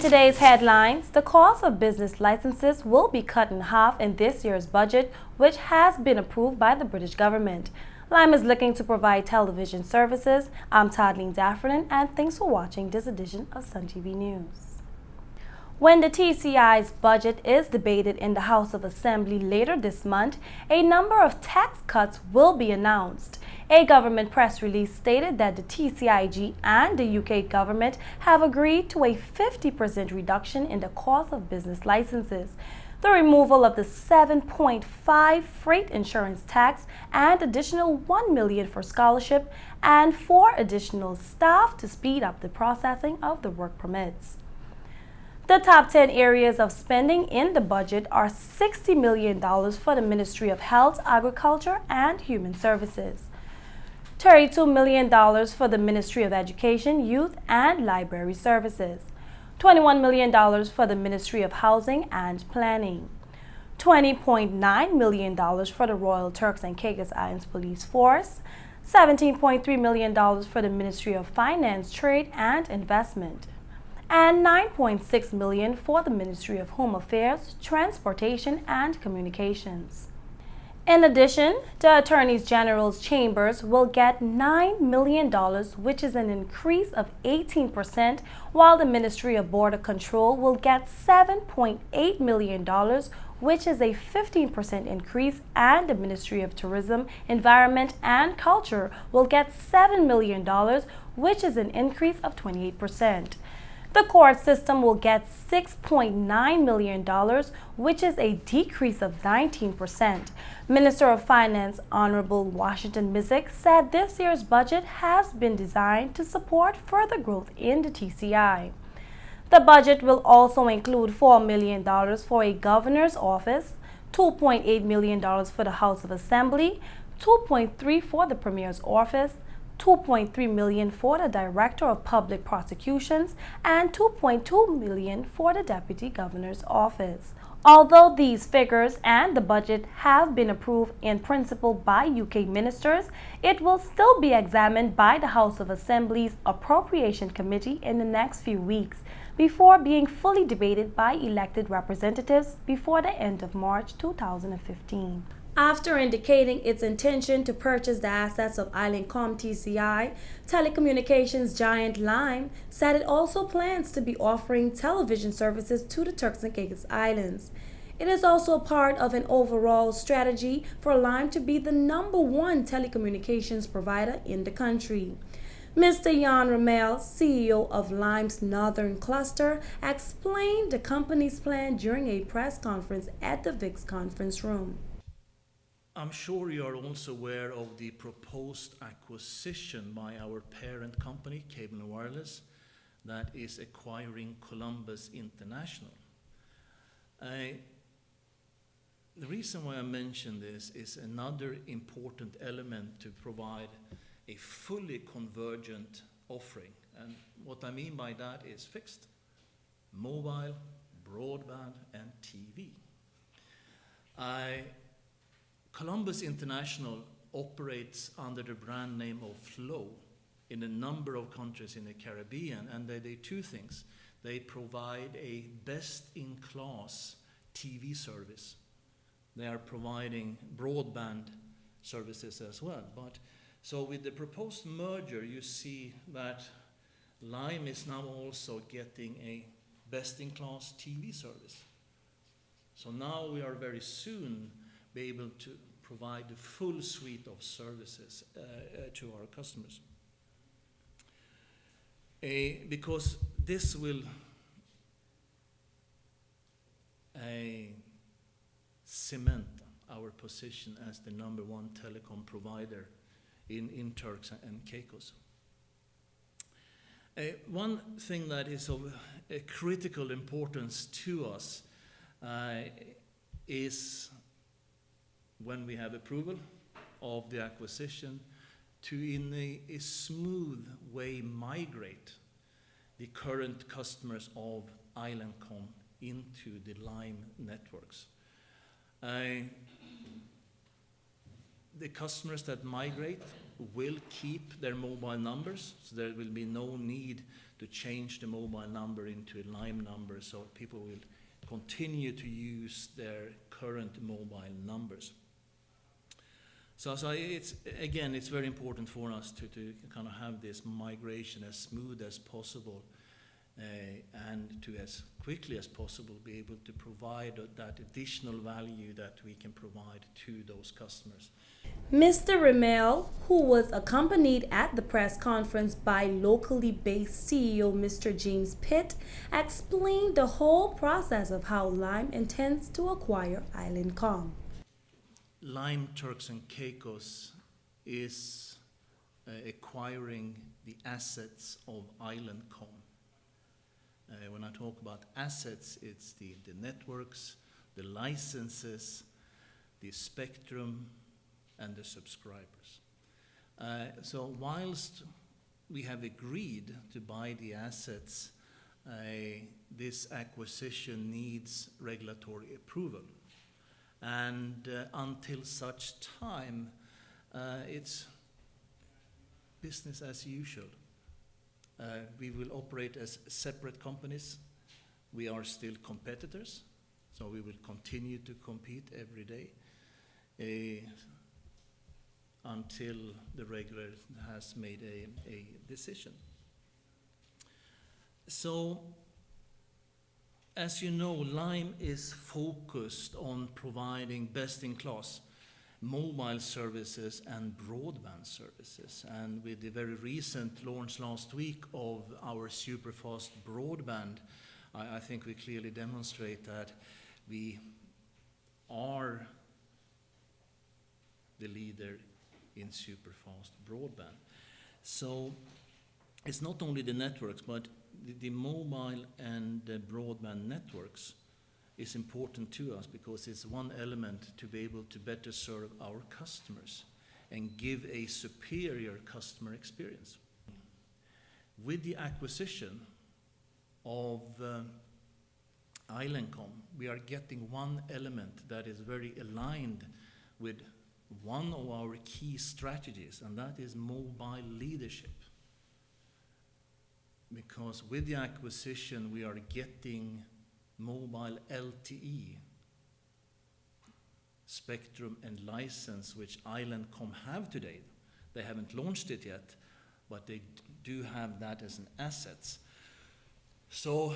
today's headlines, the cost of business licenses will be cut in half in this year's budget, which has been approved by the British government. Lime is looking to provide television services. I'm Tadleen Daffernan, and thanks for watching this edition of Sun TV News. When the TCI's budget is debated in the House of Assembly later this month, a number of tax cuts will be announced. A government press release stated that the TCIG and the UK government have agreed to a 50% reduction in the cost of business licenses, the removal of the 7.5 freight insurance tax, and additional $1 million for scholarship, and 4 additional staff to speed up the processing of the work permits. The top 10 areas of spending in the budget are $60 million for the Ministry of Health, Agriculture, and Human Services, $32 million for the Ministry of Education, Youth, and Library Services, $21 million for the Ministry of Housing and Planning, $20.9 million for the Royal Turks and Caicos Islands Police Force, $17.3 million for the Ministry of Finance, Trade, and Investment, and $9.6 million for the Ministry of Home Affairs, Transportation, and Communications. In addition, the Attorney General's chambers will get $9 million, which is an increase of 18%, while the Ministry of Border Control will get $7.8 million, which is a 15% increase, and the Ministry of Tourism, Environment, and Culture will get $7 million, which is an increase of 28%. The court system will get $6.9 million, which is a decrease of 19%. Minister of Finance Honorable Washington Misick said this year's budget has been designed to support further growth in the TCI. The budget will also include $4 million for a governor's office, $2.8 million for the House of Assembly, $2.3 million for the Premier's office, $2.3 million for the Director of Public Prosecutions, and $2.2 million for the Deputy Governor's Office. Although these figures and the budget have been approved in principle by UK ministers, it will still be examined by the House of Assembly's Appropriation Committee in the next few weeks before being fully debated by elected representatives before the end of March 2015. After indicating its intention to purchase the assets of Islandcom TCI, telecommunications giant Lime said it also plans to be offering television services to the Turks and Caicos Islands. It is also part of an overall strategy for Lime to be the #1 telecommunications provider in the country. Mr. Jan Ramel, CEO of Lime's Northern Cluster, explained the company's plan during a press conference at the VIX conference room. I'm sure you are also aware of the proposed acquisition by our parent company, Cable & Wireless, that is acquiring Columbus International. The reason why I mention this is another important element to provide a fully convergent offering. And what I mean by that is fixed, mobile, broadband, and TV. Columbus International operates under the brand name of Flow in a number of countries in the Caribbean, and they do two things. They provide a best-in-class TV service. They are providing broadband services as well. So with the proposed merger, you see that Lime is now also getting a best-in-class TV service. So now we are very soon be able to provide the full suite of services to our customers. Because this will cement our position as the #1 telecom provider in Turks and Caicos. One thing that is of a critical importance to us is when we have approval of the acquisition to in a smooth way migrate the current customers of Islandcom into the Lime networks. the customers that migrate will keep their mobile numbers, so there will be no need to change the mobile number into a Lime number, so people will continue to use their current mobile numbers. So it's very important for us to kind of have this migration as smooth as possible, and to as quickly as possible be able to provide that additional value that we can provide to those customers. Mr. Ramel, who was accompanied at the press conference by locally based CEO Mr. James Pitt, explained the whole process of how Lime intends to acquire Islandcom. Lime Turks and Caicos is acquiring the assets of Islandcom. When I talk about assets, it's the networks, the licenses, the spectrum, and the subscribers. So whilst we have agreed to buy the assets, this acquisition needs regulatory approval. And until such time, it's business as usual. We will operate as separate companies. We are still competitors, so we will continue to compete every day until the regulator has made a decision. So, as you know, Lime is focused on providing best-in-class mobile services and broadband services. And with the very recent launch last week of our superfast broadband, I think we clearly demonstrate that we are the leader in superfast broadband. So it's not only the networks, but the mobile and the broadband networks is important to us because it's one element to be able to better serve our customers and give a superior customer experience. With the acquisition of Islandcom, we are getting one element that is very aligned with one of our key strategies, and that is mobile leadership. Because with the acquisition, we are getting mobile LTE spectrum and license, which Islandcom have today. They haven't launched it yet, but they do have that as an asset. So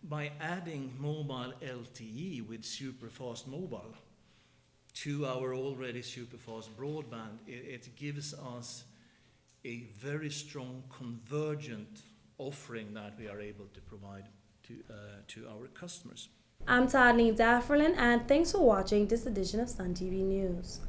by adding mobile LTE with superfast mobile to our already superfast broadband, it gives us a very strong convergent offering that we are able to provide to our customers. I'm Tadleen Dafferlin, and thanks for watching this edition of Sun TV News.